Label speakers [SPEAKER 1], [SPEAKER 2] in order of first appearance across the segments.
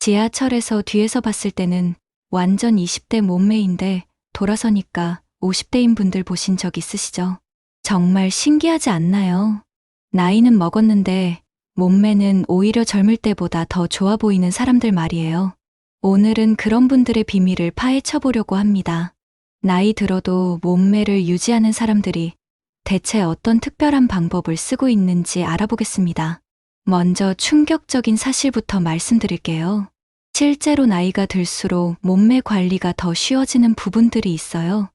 [SPEAKER 1] 지하철에서 뒤에서 봤을 때는 완전 20대 몸매인데 돌아서니까 50대인 분들 보신 적 있으시죠? 정말 신기하지 않나요? 나이는 먹었는데 몸매는 오히려 젊을 때보다 더 좋아 보이는 사람들 말이에요. 오늘은 그런 분들의 비밀을 파헤쳐 보려고 합니다. 나이 들어도 몸매를 유지하는 사람들이 대체 어떤 특별한 방법을 쓰고 있는지 알아보겠습니다. 먼저 충격적인 사실부터 말씀드릴게요. 실제로 나이가 들수록 몸매 관리가 더 쉬워지는 부분들이 있어요.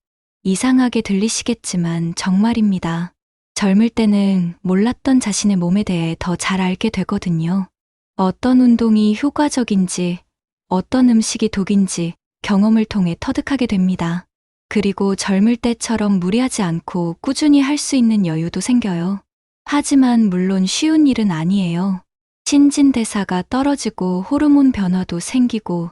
[SPEAKER 1] 이상하게 들리시겠지만 정말입니다. 젊을 때는 몰랐던 자신의 몸에 대해 더 잘 알게 되거든요. 어떤 운동이 효과적인지, 어떤 음식이 독인지 경험을 통해 터득하게 됩니다. 그리고 젊을 때처럼 무리하지 않고 꾸준히 할 수 있는 여유도 생겨요. 하지만 물론 쉬운 일은 아니에요. 신진대사가 떨어지고 호르몬 변화도 생기고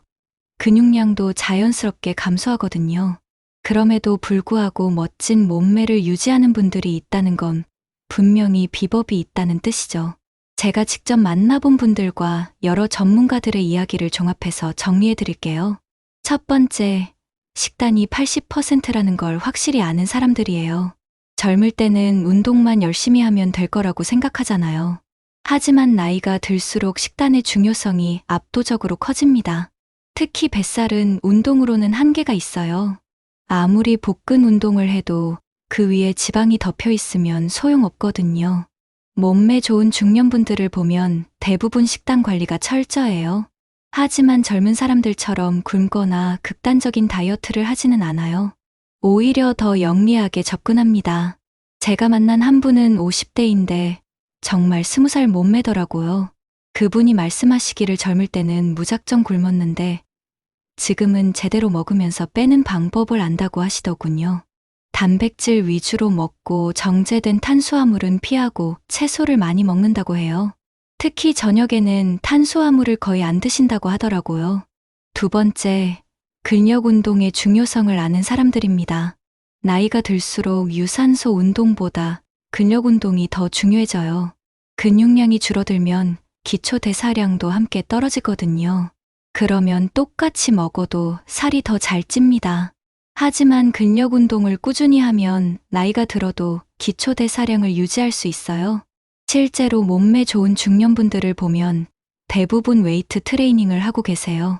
[SPEAKER 1] 근육량도 자연스럽게 감소하거든요. 그럼에도 불구하고 멋진 몸매를 유지하는 분들이 있다는 건 분명히 비법이 있다는 뜻이죠. 제가 직접 만나본 분들과 여러 전문가들의 이야기를 종합해서 정리해 드릴게요. 첫 번째, 식단이 80%라는 걸 확실히 아는 사람들이에요. 젊을 때는 운동만 열심히 하면 될 거라고 생각하잖아요. 하지만 나이가 들수록 식단의 중요성이 압도적으로 커집니다. 특히 뱃살은 운동으로는 한계가 있어요. 아무리 복근 운동을 해도 그 위에 지방이 덮여 있으면 소용없거든요. 몸매 좋은 중년분들을 보면 대부분 식단 관리가 철저해요. 하지만 젊은 사람들처럼 굶거나 극단적인 다이어트를 하지는 않아요. 오히려 더 영리하게 접근합니다. 제가 만난 한 분은 50대인데 정말 20살 몸매더라고요. 그분이 말씀하시기를 젊을 때는 무작정 굶었는데 지금은 제대로 먹으면서 빼는 방법을 안다고 하시더군요. 단백질 위주로 먹고 정제된 탄수화물은 피하고 채소를 많이 먹는다고 해요. 특히 저녁에는 탄수화물을 거의 안 드신다고 하더라고요. 두 번째, 근력 운동의 중요성을 아는 사람들입니다. 나이가 들수록 유산소 운동보다 근력 운동이 더 중요해져요. 근육량이 줄어들면 기초 대사량도 함께 떨어지거든요. 그러면 똑같이 먹어도 살이 더 잘 찝니다. 하지만 근력 운동을 꾸준히 하면 나이가 들어도 기초 대사량을 유지할 수 있어요. 실제로 몸매 좋은 중년분들을 보면 대부분 웨이트 트레이닝을 하고 계세요.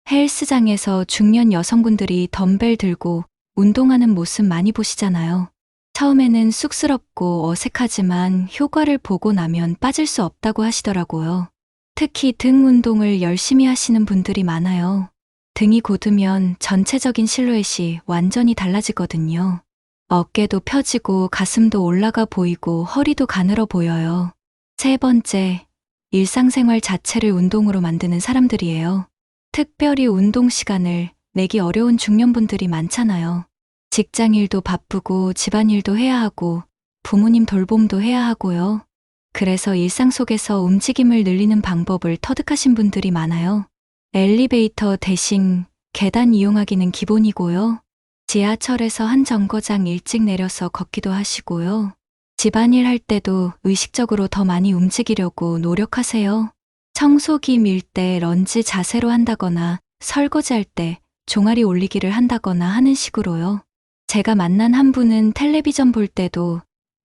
[SPEAKER 1] 헬스장에서 중년 여성분들이 덤벨 들고 운동하는 모습 많이 보시잖아요. 처음에는 쑥스럽고 어색하지만 효과를 보고 나면 빠질 수 없다고 하시더라고요. 특히 등 운동을 열심히 하시는 분들이 많아요. 등이 곧으면 전체적인 실루엣이 완전히 달라지거든요. 어깨도 펴지고 가슴도 올라가 보이고 허리도 가늘어 보여요. 세 번째, 일상생활 자체를 운동으로 만드는 사람들이에요. 특별히 운동 시간을 내기 어려운 중년분들이 많잖아요. 직장일도 바쁘고 집안일도 해야 하고 부모님 돌봄도 해야 하고요. 그래서 일상 속에서 움직임을 늘리는 방법을 터득하신 분들이 많아요. 엘리베이터 대신 계단 이용하기는 기본이고요. 지하철에서 한 정거장 일찍 내려서 걷기도 하시고요. 집안일 할 때도 의식적으로 더 많이 움직이려고 노력하세요. 청소기 밀 때 런지 자세로 한다거나 설거지할 때 종아리 올리기를 한다거나 하는 식으로요. 제가 만난 한 분은 텔레비전 볼 때도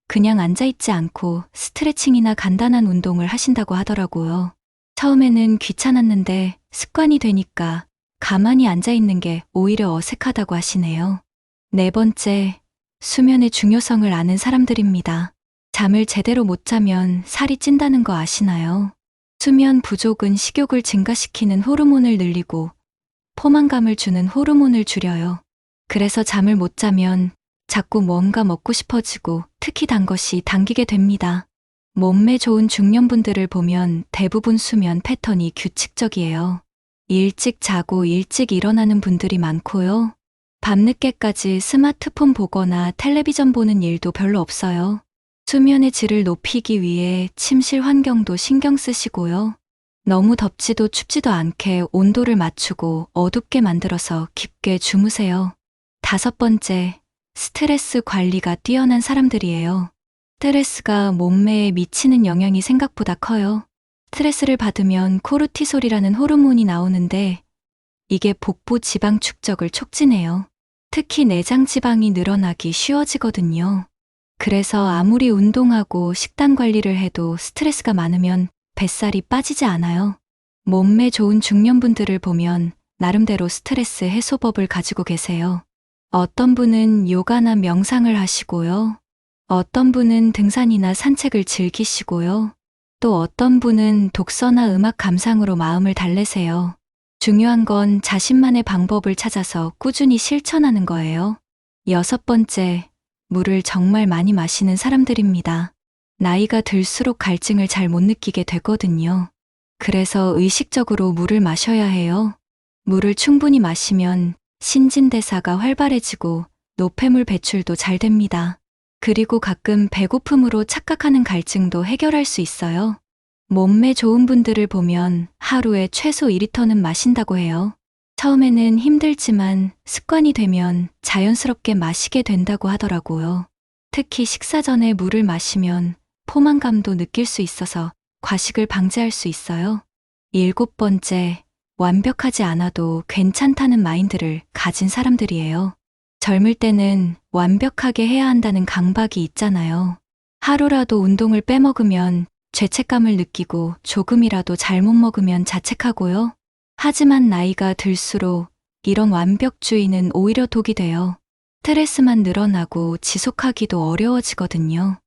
[SPEAKER 1] 그냥 앉아있지 않고 스트레칭이나 간단한 운동을 하신다고 하더라고요. 처음에는 귀찮았는데 습관이 되니까 가만히 앉아있는 게 오히려 어색하다고 하시네요. 네 번째, 수면의 중요성을 아는 사람들입니다. 잠을 제대로 못 자면 살이 찐다는 거 아시나요? 수면 부족은 식욕을 증가시키는 호르몬을 늘리고 포만감을 주는 호르몬을 줄여요. 그래서 잠을 못 자면 자꾸 뭔가 먹고 싶어지고 특히 단 것이 당기게 됩니다. 몸매 좋은 중년분들을 보면 대부분 수면 패턴이 규칙적이에요. 일찍 자고 일찍 일어나는 분들이 많고요. 밤늦게까지 스마트폰 보거나 텔레비전 보는 일도 별로 없어요. 수면의 질을 높이기 위해 침실 환경도 신경 쓰시고요. 너무 덥지도 춥지도 않게 온도를 맞추고 어둡게 만들어서 깊게 주무세요. 다섯 번째, 스트레스 관리가 뛰어난 사람들이에요. 스트레스가 몸매에 미치는 영향이 생각보다 커요. 스트레스를 받으면 코르티솔이라는 호르몬이 나오는데 이게 복부 지방 축적을 촉진해요. 특히 내장 지방이 늘어나기 쉬워지거든요. 그래서 아무리 운동하고 식단 관리를 해도 스트레스가 많으면 뱃살이 빠지지 않아요. 몸매 좋은 중년분들을 보면 나름대로 스트레스 해소법을 가지고 계세요. 어떤 분은 요가나 명상을 하시고요. 어떤 분은 등산이나 산책을 즐기시고요. 또 어떤 분은 독서나 음악 감상으로 마음을 달래세요. 중요한 건 자신만의 방법을 찾아서 꾸준히 실천하는 거예요. 6번째, 물을 정말 많이 마시는 사람들입니다. 나이가 들수록 갈증을 잘 못 느끼게 되거든요. 그래서 의식적으로 물을 마셔야 해요. 물을 충분히 마시면 신진대사가 활발해지고 노폐물 배출도 잘 됩니다. 그리고 가끔 배고픔으로 착각하는 갈증도 해결할 수 있어요. 몸매 좋은 분들을 보면 하루에 최소 2리터는 마신다고 해요. 처음에는 힘들지만 습관이 되면 자연스럽게 마시게 된다고 하더라고요. 특히 식사 전에 물을 마시면 포만감도 느낄 수 있어서 과식을 방지할 수 있어요. 7번째, 완벽하지 않아도 괜찮다는 마인드를 가진 사람들이에요. 젊을 때는 완벽하게 해야 한다는 강박이 있잖아요. 하루라도 운동을 빼먹으면 죄책감을 느끼고 조금이라도 잘못 먹으면 자책하고요. 하지만 나이가 들수록 이런 완벽주의는 오히려 독이 돼요. 스트레스만 늘어나고 지속하기도 어려워지거든요.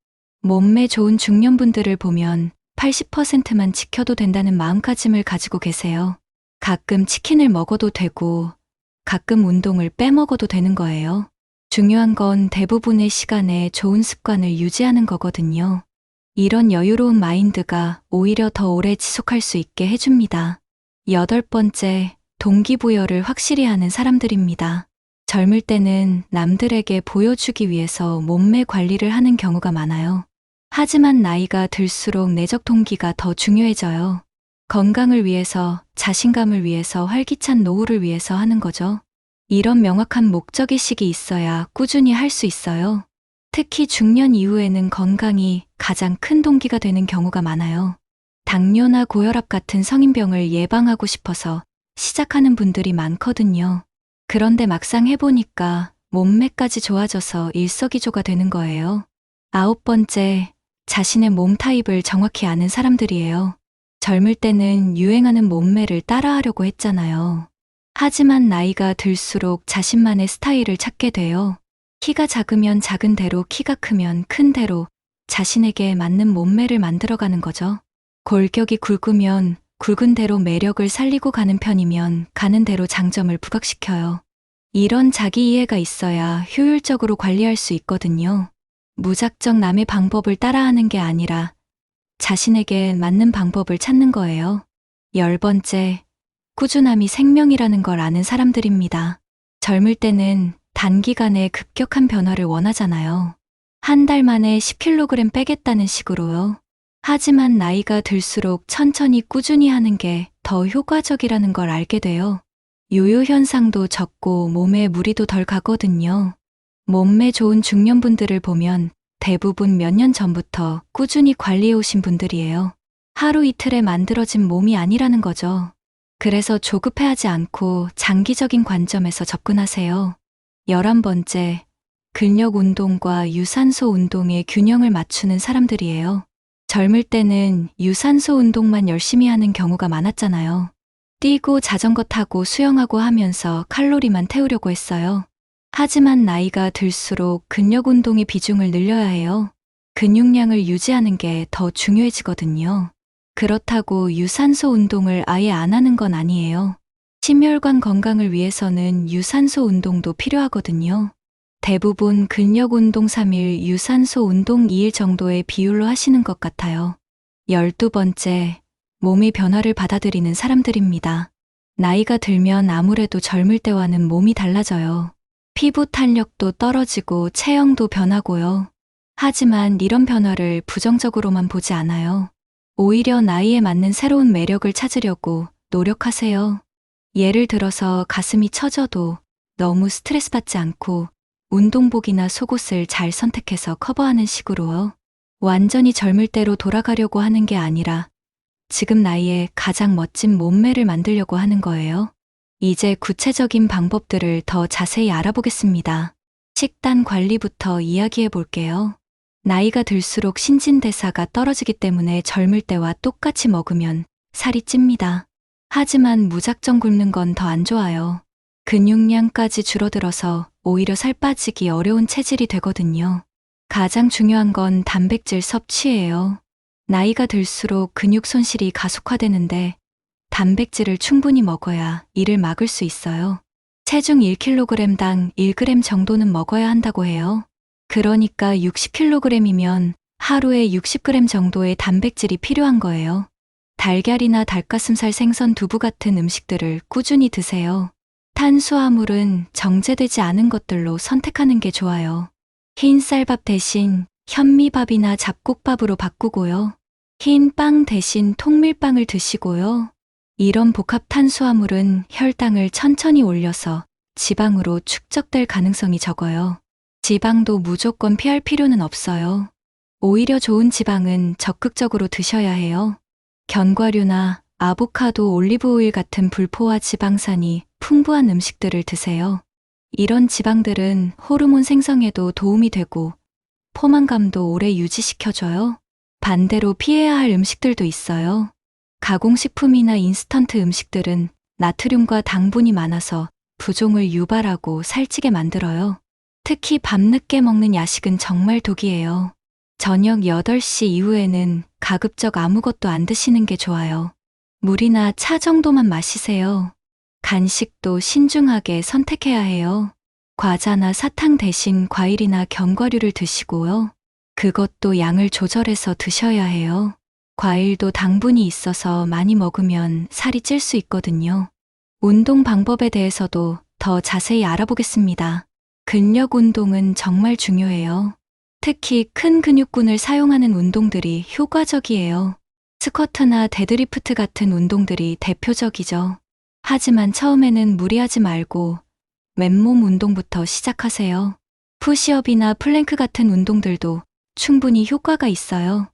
[SPEAKER 1] 몸매 좋은 중년분들을 보면 80%만 지켜도 된다는 마음가짐을 가지고 계세요. 가끔 치킨을 먹어도 되고 가끔 운동을 빼먹어도 되는 거예요. 중요한 건 대부분의 시간에 좋은 습관을 유지하는 거거든요. 이런 여유로운 마인드가 오히려 더 오래 지속할 수 있게 해줍니다. 8번째, 동기부여를 확실히 하는 사람들입니다. 젊을 때는 남들에게 보여주기 위해서 몸매 관리를 하는 경우가 많아요. 하지만 나이가 들수록 내적 동기가 더 중요해져요. 건강을 위해서, 자신감을 위해서, 활기찬 노후를 위해서 하는 거죠. 이런 명확한 목적의식이 있어야 꾸준히 할 수 있어요. 특히 중년 이후에는 건강이 가장 큰 동기가 되는 경우가 많아요. 당뇨나 고혈압 같은 성인병을 예방하고 싶어서 시작하는 분들이 많거든요. 그런데 막상 해보니까 몸매까지 좋아져서 일석이조가 되는 거예요. 9번째, 자신의 몸 타입을 정확히 아는 사람들이에요. 젊을 때는 유행하는 몸매를 따라하려고 했잖아요. 하지만 나이가 들수록 자신만의 스타일을 찾게 돼요. 키가 작으면 작은 대로, 키가 크면 큰 대로 자신에게 맞는 몸매를 만들어가는 거죠. 골격이 굵으면 굵은 대로 매력을 살리고 가는 편이면 가는 대로 장점을 부각시켜요. 이런 자기 이해가 있어야 효율적으로 관리할 수 있거든요. 무작정 남의 방법을 따라하는 게 아니라 자신에게 맞는 방법을 찾는 거예요. 10번째, 꾸준함이 생명이라는 걸 아는 사람들입니다. 젊을 때는 단기간에 급격한 변화를 원하잖아요. 한 달 만에 10kg 빼겠다는 식으로요. 하지만 나이가 들수록 천천히 꾸준히 하는 게 더 효과적이라는 걸 알게 돼요. 요요 현상도 적고 몸에 무리도 덜 가거든요. 몸매 좋은 중년분들을 보면 대부분 몇 년 전부터 꾸준히 관리해 오신 분들이에요. 하루 이틀에 만들어진 몸이 아니라는 거죠. 그래서 조급해하지 않고 장기적인 관점에서 접근하세요. 11번째, 근력 운동과 유산소 운동의 균형을 맞추는 사람들이에요. 젊을 때는 유산소 운동만 열심히 하는 경우가 많았잖아요. 뛰고 자전거 타고 수영하고 하면서 칼로리만 태우려고 했어요. 하지만 나이가 들수록 근력 운동의 비중을 늘려야 해요. 근육량을 유지하는 게 더 중요해지거든요. 그렇다고 유산소 운동을 아예 안 하는 건 아니에요. 심혈관 건강을 위해서는 유산소 운동도 필요하거든요. 대부분 근력 운동 3일, 유산소 운동 2일 정도의 비율로 하시는 것 같아요. 12번째, 몸의 변화를 받아들이는 사람들입니다. 나이가 들면 아무래도 젊을 때와는 몸이 달라져요. 피부 탄력도 떨어지고 체형도 변하고요. 하지만 이런 변화를 부정적으로만 보지 않아요. 오히려 나이에 맞는 새로운 매력을 찾으려고 노력하세요. 예를 들어서 가슴이 처져도 너무 스트레스 받지 않고 운동복이나 속옷을 잘 선택해서 커버하는 식으로요. 완전히 젊을 때로 돌아가려고 하는 게 아니라 지금 나이에 가장 멋진 몸매를 만들려고 하는 거예요. 이제 구체적인 방법들을 더 자세히 알아보겠습니다. 식단 관리부터 이야기해 볼게요. 나이가 들수록 신진대사가 떨어지기 때문에 젊을 때와 똑같이 먹으면 살이 찝니다. 하지만 무작정 굶는 건 더 안 좋아요. 근육량까지 줄어들어서 오히려 살 빠지기 어려운 체질이 되거든요. 가장 중요한 건 단백질 섭취예요. 나이가 들수록 근육 손실이 가속화되는데 단백질을 충분히 먹어야 이를 막을 수 있어요. 체중 1kg당 1g 정도는 먹어야 한다고 해요. 그러니까 60kg이면 하루에 60g 정도의 단백질이 필요한 거예요. 달걀이나 닭가슴살, 생선, 두부 같은 음식들을 꾸준히 드세요. 탄수화물은 정제되지 않은 것들로 선택하는 게 좋아요. 흰 쌀밥 대신 현미밥이나 잡곡밥으로 바꾸고요. 흰 빵 대신 통밀빵을 드시고요. 이런 복합 탄수화물은 혈당을 천천히 올려서 지방으로 축적될 가능성이 적어요. 지방도 무조건 피할 필요는 없어요. 오히려 좋은 지방은 적극적으로 드셔야 해요. 견과류나 아보카도, 올리브오일 같은 불포화 지방산이 풍부한 음식들을 드세요. 이런 지방들은 호르몬 생성에도 도움이 되고 포만감도 오래 유지시켜줘요. 반대로 피해야 할 음식들도 있어요. 가공식품이나 인스턴트 음식들은 나트륨과 당분이 많아서 부종을 유발하고 살찌게 만들어요. 특히 밤늦게 먹는 야식은 정말 독이에요. 저녁 8시 이후에는 가급적 아무것도 안 드시는 게 좋아요. 물이나 차 정도만 마시세요. 간식도 신중하게 선택해야 해요. 과자나 사탕 대신 과일이나 견과류를 드시고요. 그것도 양을 조절해서 드셔야 해요. 과일도 당분이 있어서 많이 먹으면 살이 찔 수 있거든요. 운동 방법에 대해서도 더 자세히 알아보겠습니다. 근력 운동은 정말 중요해요. 특히 큰 근육군을 사용하는 운동들이 효과적이에요. 스쿼트나 데드리프트 같은 운동들이 대표적이죠. 하지만 처음에는 무리하지 말고 맨몸 운동부터 시작하세요. 푸시업이나 플랭크 같은 운동들도 충분히 효과가 있어요.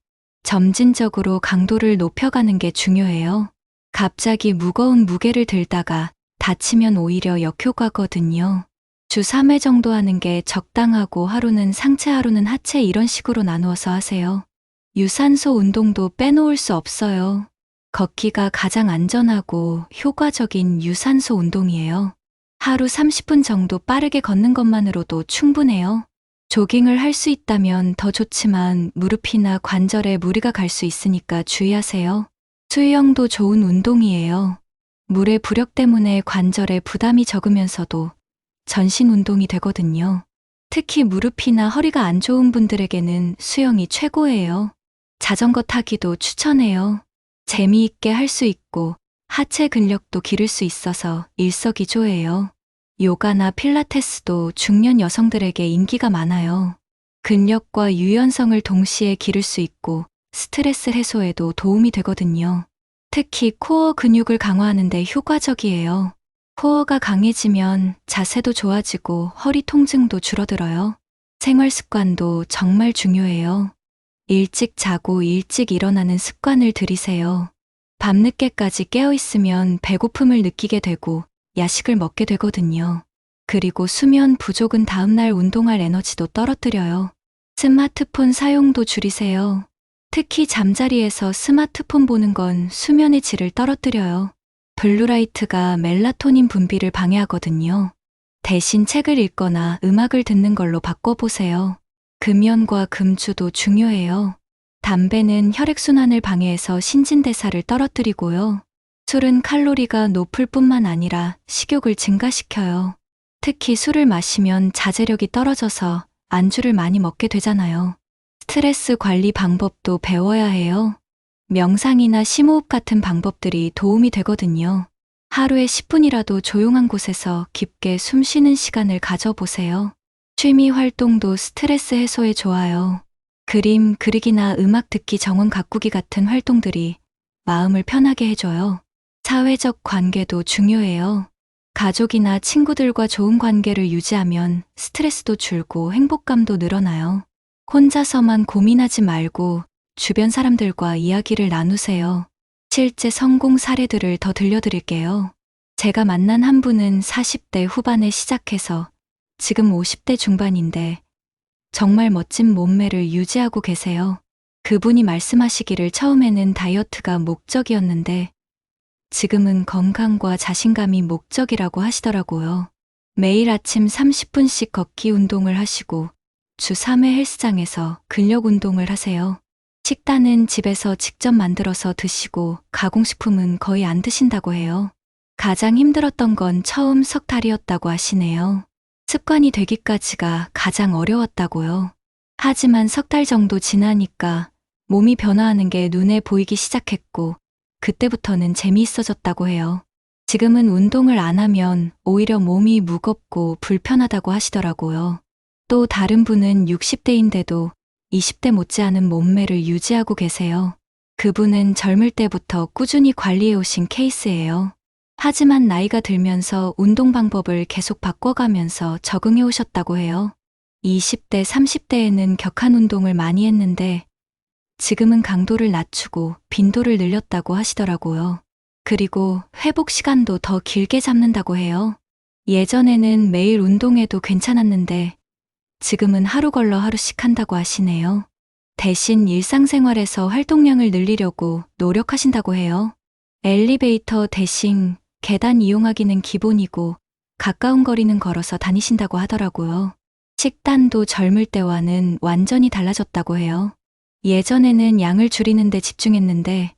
[SPEAKER 1] 점진적으로 강도를 높여가는 게 중요해요. 갑자기 무거운 무게를 들다가 다치면 오히려 역효과거든요. 주 3회 정도 하는 게 적당하고 하루는 상체, 하루는 하체 이런 식으로 나누어서 하세요. 유산소 운동도 빼놓을 수 없어요. 걷기가 가장 안전하고 효과적인 유산소 운동이에요. 하루 30분 정도 빠르게 걷는 것만으로도 충분해요. 조깅을 할 수 있다면 더 좋지만 무릎이나 관절에 무리가 갈 수 있으니까 주의하세요. 수영도 좋은 운동이에요. 물의 부력 때문에 관절에 부담이 적으면서도 전신 운동이 되거든요. 특히 무릎이나 허리가 안 좋은 분들에게는 수영이 최고예요. 자전거 타기도 추천해요. 재미있게 할 수 있고 하체 근력도 기를 수 있어서 일석이조예요. 요가나 필라테스도 중년 여성들에게 인기가 많아요. 근력과 유연성을 동시에 기를 수 있고 스트레스 해소에도 도움이 되거든요. 특히 코어 근육을 강화하는 데 효과적이에요. 코어가 강해지면 자세도 좋아지고 허리 통증도 줄어들어요. 생활 습관도 정말 중요해요. 일찍 자고 일찍 일어나는 습관을 들이세요. 밤늦게까지 깨어있으면 배고픔을 느끼게 되고 야식을 먹게 되거든요. 그리고 수면 부족은 다음날 운동할 에너지도 떨어뜨려요. 스마트폰 사용도 줄이세요. 특히 잠자리에서 스마트폰 보는 건 수면의 질을 떨어뜨려요. 블루라이트가 멜라토닌 분비를 방해하거든요. 대신 책을 읽거나 음악을 듣는 걸로 바꿔보세요. 금연과 금주도 중요해요. 담배는 혈액순환을 방해해서 신진대사를 떨어뜨리고요. 술은 칼로리가 높을 뿐만 아니라 식욕을 증가시켜요. 특히 술을 마시면 자제력이 떨어져서 안주를 많이 먹게 되잖아요. 스트레스 관리 방법도 배워야 해요. 명상이나 심호흡 같은 방법들이 도움이 되거든요. 하루에 10분이라도 조용한 곳에서 깊게 숨 쉬는 시간을 가져보세요. 취미 활동도 스트레스 해소에 좋아요. 그림 그리기나 음악 듣기, 정원 가꾸기 같은 활동들이 마음을 편하게 해줘요. 사회적 관계도 중요해요. 가족이나 친구들과 좋은 관계를 유지하면 스트레스도 줄고 행복감도 늘어나요. 혼자서만 고민하지 말고 주변 사람들과 이야기를 나누세요. 실제 성공 사례들을 더 들려드릴게요. 제가 만난 한 분은 40대 후반에 시작해서 지금 50대 중반인데 정말 멋진 몸매를 유지하고 계세요. 그분이 말씀하시기를 처음에는 다이어트가 목적이었는데 지금은 건강과 자신감이 목적이라고 하시더라고요. 매일 아침 30분씩 걷기 운동을 하시고 주 3회 헬스장에서 근력 운동을 하세요. 식단은 집에서 직접 만들어서 드시고 가공식품은 거의 안 드신다고 해요. 가장 힘들었던 건 처음 석 달이었다고 하시네요. 습관이 되기까지가 가장 어려웠다고요. 하지만 석 달 정도 지나니까 몸이 변화하는 게 눈에 보이기 시작했고 그때부터는 재미있어졌다고 해요. 지금은 운동을 안 하면 오히려 몸이 무겁고 불편하다고 하시더라고요. 또 다른 분은 60대인데도 20대 못지않은 몸매를 유지하고 계세요. 그분은 젊을 때부터 꾸준히 관리해 오신 케이스예요. 하지만 나이가 들면서 운동 방법을 계속 바꿔가면서 적응해 오셨다고 해요. 20대, 30대에는 격한 운동을 많이 했는데 지금은 강도를 낮추고 빈도를 늘렸다고 하시더라고요. 그리고 회복 시간도 더 길게 잡는다고 해요. 예전에는 매일 운동해도 괜찮았는데 지금은 하루 걸러 하루씩 한다고 하시네요. 대신 일상생활에서 활동량을 늘리려고 노력하신다고 해요. 엘리베이터 대신 계단 이용하기는 기본이고 가까운 거리는 걸어서 다니신다고 하더라고요. 식단도 젊을 때와는 완전히 달라졌다고 해요. 예전에는 양을 줄이는 데 집중했는데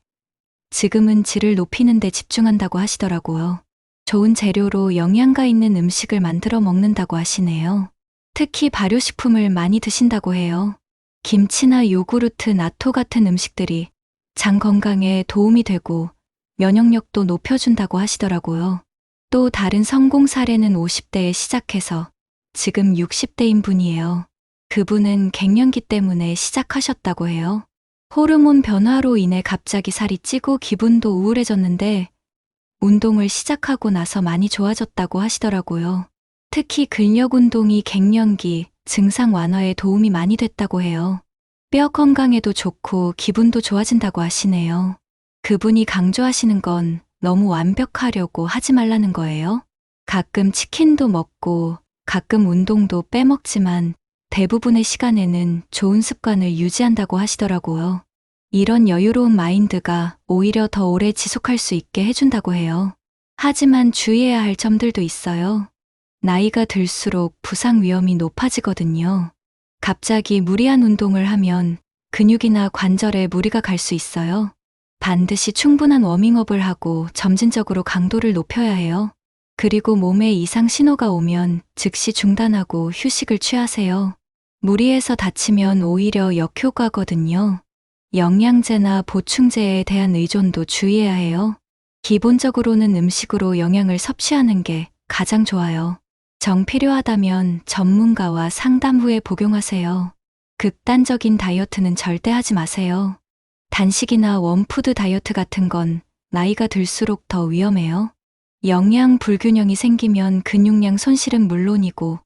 [SPEAKER 1] 지금은 질을 높이는 데 집중한다고 하시더라고요. 좋은 재료로 영양가 있는 음식을 만들어 먹는다고 하시네요. 특히 발효식품을 많이 드신다고 해요. 김치나 요구르트, 나토 같은 음식들이 장 건강에 도움이 되고 면역력도 높여준다고 하시더라고요. 또 다른 성공 사례는 50대에 시작해서 지금 60대인 분이에요. 그분은 갱년기 때문에 시작하셨다고 해요. 호르몬 변화로 인해 갑자기 살이 찌고 기분도 우울해졌는데 운동을 시작하고 나서 많이 좋아졌다고 하시더라고요. 특히 근력 운동이 갱년기 증상 완화에 도움이 많이 됐다고 해요. 뼈 건강에도 좋고 기분도 좋아진다고 하시네요. 그분이 강조하시는 건 너무 완벽하려고 하지 말라는 거예요. 가끔 치킨도 먹고 가끔 운동도 빼먹지만 대부분의 시간에는 좋은 습관을 유지한다고 하시더라고요. 이런 여유로운 마인드가 오히려 더 오래 지속할 수 있게 해준다고 해요. 하지만 주의해야 할 점들도 있어요. 나이가 들수록 부상 위험이 높아지거든요. 갑자기 무리한 운동을 하면 근육이나 관절에 무리가 갈 수 있어요. 반드시 충분한 워밍업을 하고 점진적으로 강도를 높여야 해요. 그리고 몸에 이상 신호가 오면 즉시 중단하고 휴식을 취하세요. 무리해서 다치면 오히려 역효과거든요. 영양제나 보충제에 대한 의존도 주의해야 해요. 기본적으로는 음식으로 영양을 섭취하는 게 가장 좋아요. 정 필요하다면 전문가와 상담 후에 복용하세요. 극단적인 다이어트는 절대 하지 마세요. 단식이나 원푸드 다이어트 같은 건 나이가 들수록 더 위험해요. 영양 불균형이 생기면 근육량 손실은 물론이고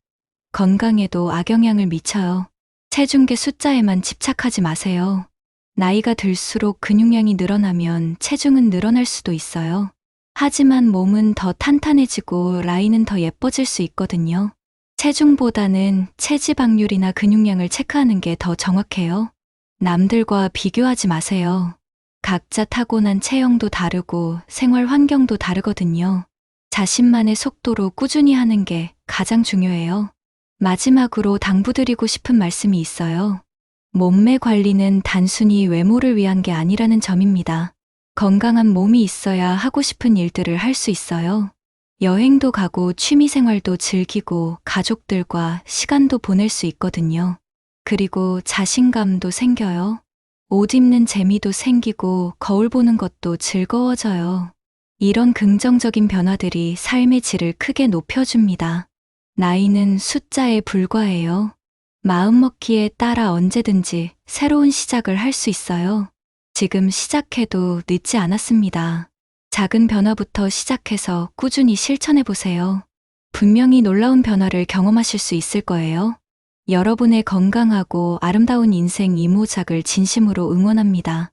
[SPEAKER 1] 건강에도 악영향을 미쳐요. 체중계 숫자에만 집착하지 마세요. 나이가 들수록 근육량이 늘어나면 체중은 늘어날 수도 있어요. 하지만 몸은 더 탄탄해지고 라인은 더 예뻐질 수 있거든요. 체중보다는 체지방률이나 근육량을 체크하는 게 더 정확해요. 남들과 비교하지 마세요. 각자 타고난 체형도 다르고 생활 환경도 다르거든요. 자신만의 속도로 꾸준히 하는 게 가장 중요해요. 마지막으로 당부드리고 싶은 말씀이 있어요. 몸매 관리는 단순히 외모를 위한 게 아니라는 점입니다. 건강한 몸이 있어야 하고 싶은 일들을 할 수 있어요. 여행도 가고 취미생활도 즐기고 가족들과 시간도 보낼 수 있거든요. 그리고 자신감도 생겨요. 옷 입는 재미도 생기고 거울 보는 것도 즐거워져요. 이런 긍정적인 변화들이 삶의 질을 크게 높여줍니다. 나이는 숫자에 불과해요. 마음먹기에 따라 언제든지 새로운 시작을 할 수 있어요. 지금 시작해도 늦지 않았습니다. 작은 변화부터 시작해서 꾸준히 실천해보세요. 분명히 놀라운 변화를 경험하실 수 있을 거예요. 여러분의 건강하고 아름다운 인생 이모작을 진심으로 응원합니다.